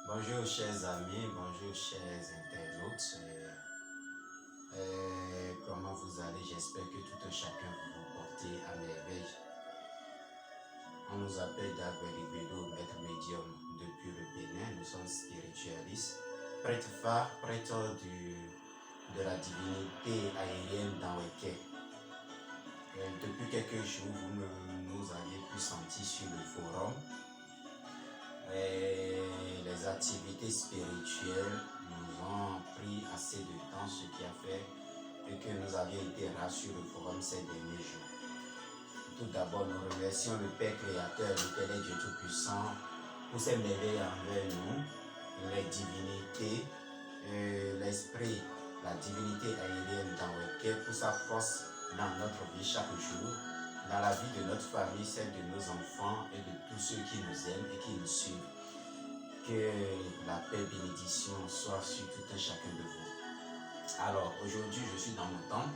Bonjour chers amis, bonjour chers internautes. Comment vous allez? J'espère que tout un chacun vous portez à merveille. On nous appelle David Bédo, maître médium depuis le Bénin. Nous sommes spiritualistes, prêtres phares, prêtres de la divinité aérienne dans les quais. Depuis quelques jours, vous nous aviez pu sentir sur le forum. Les activités spirituelles nous ont pris assez de temps, ce qui a fait que nous avions été rares sur le forum ces derniers jours. Tout d'abord, nous remercions le Père Créateur, l'Éternel Dieu Tout-Puissant, pour ses merveilles envers nous, les divinités, l'esprit, la divinité aérienne dans le cœur, pour sa force dans notre vie chaque jour, dans la vie de notre famille, celle de nos enfants et de tous ceux qui nous aiment et qui nous suivent. Que la paix et bénédiction soit sur tout un chacun de vous. Alors, aujourd'hui, je suis dans mon temple.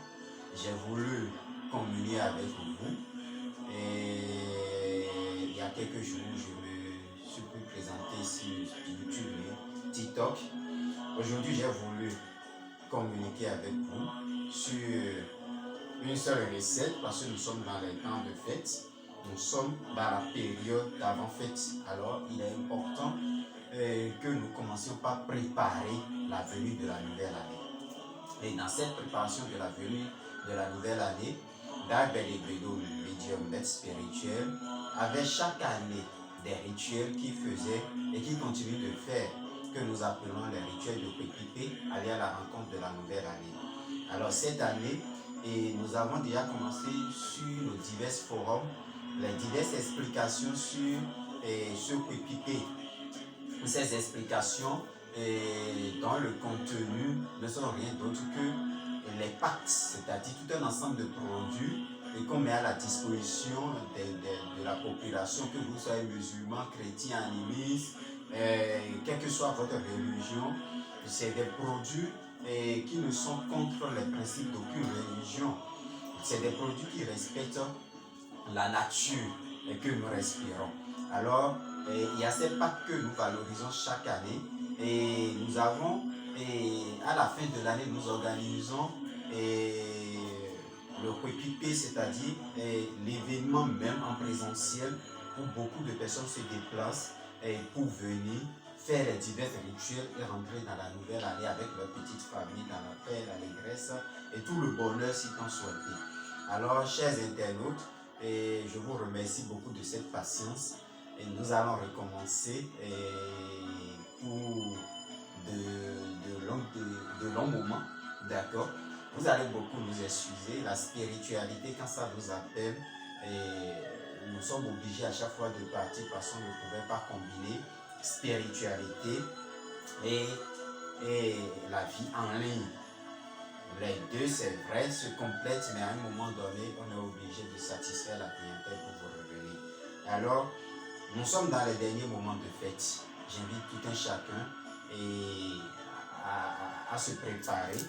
J'ai voulu communier avec vous. Et il y a quelques jours, je me suis présenté sur YouTube et TikTok. Aujourd'hui, j'ai voulu communiquer avec vous sur une seule recette parce que nous sommes dans les temps de fête. Nous sommes dans la période d'avant-fête. Alors, il est important que nous commencions par préparer la venue de la nouvelle année. Et dans cette préparation de la venue de la nouvelle année, David Bédo, le médium maître spirituel, avait chaque année des rituels qu'il faisait et qu'il continue de faire, que nous appelons les rituels de Pépipé, aller à la rencontre de la nouvelle année. Alors cette année, nous avons déjà commencé sur nos divers forums, les diverses explications sur ce Pépipé. Ces explications dont le contenu ne sont rien d'autre que les pactes, c'est-à-dire tout un ensemble de produits qu'on met à la disposition de la population, que vous soyez musulman, chrétien, animiste, quelle que soit votre religion. C'est des produits qui ne sont contre les principes d'aucune religion. C'est des produits qui respectent la nature que nous respirons. Alors, il y a ces pactes que nous valorisons chaque année et nous avons, à la fin de l'année, nous organisons le Pépipé, c'est-à-dire l'événement même en présentiel où beaucoup de personnes se déplacent pour venir faire les divers rituels et rentrer dans la nouvelle année avec leur petite famille, dans la paix, l'allégresse et tout le bonheur si tant souhaité. Alors, chers internautes, je vous remercie beaucoup de cette patience. Et nous allons recommencer pour de longs moments, d'accord? Vous allez beaucoup nous excuser. La spiritualité, quand ça vous appelle, nous sommes obligés à chaque fois de partir parce qu'on ne pouvait pas combiner spiritualité et la vie en ligne. Les deux, c'est vrai, se complètent, mais à un moment donné, on est obligé de satisfaire la clientèle pour vous revenir. Alors, nous sommes dans les derniers moments de fête. J'invite tout un chacun à se préparer.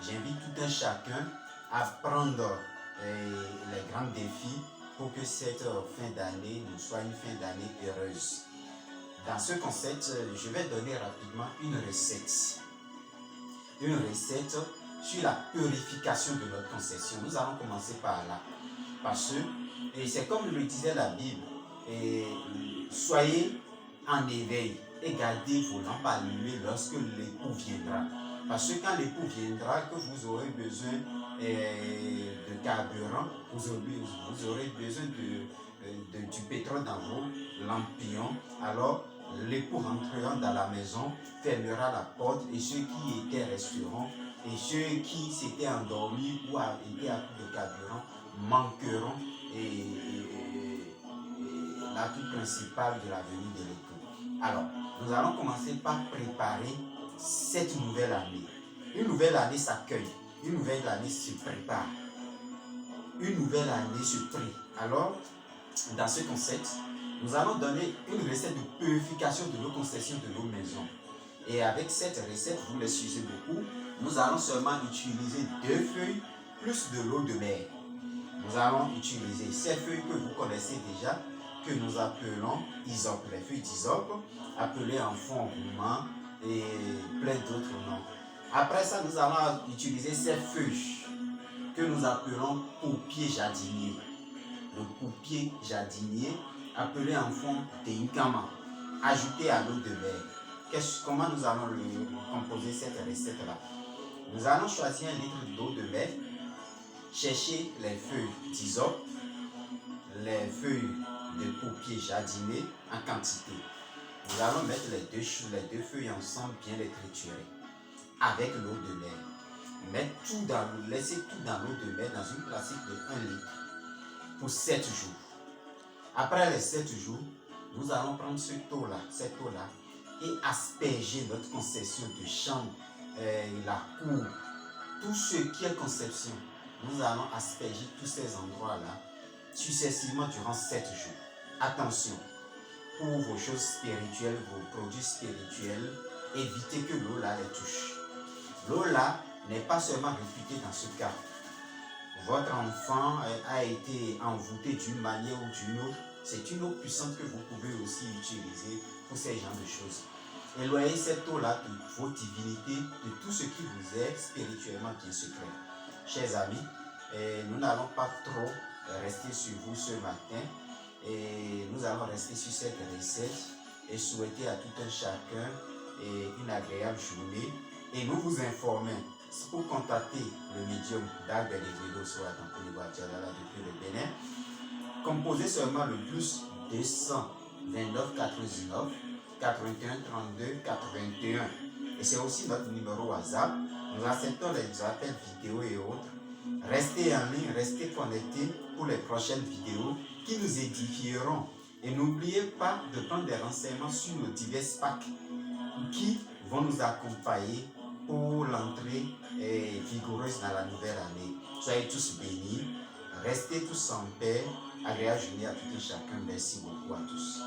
J'invite tout un chacun à prendre les grands défis pour que cette fin d'année nous soit une fin d'année heureuse. Dans ce concept, je vais donner rapidement une recette. Une recette sur la purification de notre concession. Nous allons commencer par là. Parce que c'est comme le disait la Bible. Soyez en éveil et gardez vos lampes allumées lorsque l'époux viendra. Parce que quand l'époux viendra, que vous aurez besoin de carburant, vous aurez besoin du pétrole dans vos lampions, alors l'époux rentrera dans la maison, fermera la porte et ceux qui étaient resteront et ceux qui s'étaient endormis ou étaient à coup de carburant manqueront l'atout principal de la venue de l'époux. Alors, nous allons commencer par préparer cette nouvelle année. Une nouvelle année s'accueille, une nouvelle année se prépare, une nouvelle année se prie. Alors, dans ce concept, nous allons donner une recette de purification de nos concessions, de nos maisons. Et avec cette recette, vous l'excusez beaucoup, nous allons seulement utiliser 2 feuilles plus de l'eau de mer. Nous allons utiliser ces feuilles que vous connaissez déjà, que nous appelons isope, les feuilles d'isope. appelé en fond roumain et plein d'autres noms. Après ça, nous allons utiliser ces feuilles que nous appelons paupier jardinier. Le paupier jardinier, appelé en fond tenkama, ajouté à l'eau de mer. Comment nous allons composer cette recette-là? Nous allons choisir 1 litre d'eau de mer, chercher les feuilles d'hysope, les feuilles de paupier jardinier en quantité. Nous allons mettre les deux feuilles ensemble, bien les triturer avec l'eau de mer. Laisser tout dans l'eau de mer dans une plastique de 1 litre pour 7 jours. Après les 7 jours, nous allons prendre cette eau-là et asperger notre conception de chambre, la cour, tout ce qui est conception. Nous allons asperger tous ces endroits-là successivement durant 7 jours. Attention, pour vos choses spirituelles, vos produits spirituels, évitez que l'eau là les touche. L'eau là n'est pas seulement réputée dans ce cas. Votre enfant a été envoûté d'une manière ou d'une autre. C'est une eau puissante que vous pouvez aussi utiliser pour ces genres de choses. Éloignez cette eau-là de vos divinités, de tout ce qui vous est spirituellement bien secret. Chers amis, nous n'allons pas trop rester sur vous ce matin. Et nous allons rester sur cette recette et souhaiter à tout un chacun une agréable journée. Et nous vous informons pour contacter le médium d'Albert Egwedo soit dans depuis le Bénin. Composez seulement le plus 229 99 81 32 81. Et c'est aussi notre numéro WhatsApp. Nous acceptons les appels vidéo et autres. Restez en ligne, restez connectés pour les prochaines vidéos qui nous édifieront. Et n'oubliez pas de prendre des renseignements sur nos divers packs qui vont nous accompagner pour l'entrée vigoureuse dans la nouvelle année. Soyez tous bénis, restez tous en paix, agréable journée à tout et chacun. Merci beaucoup à tous.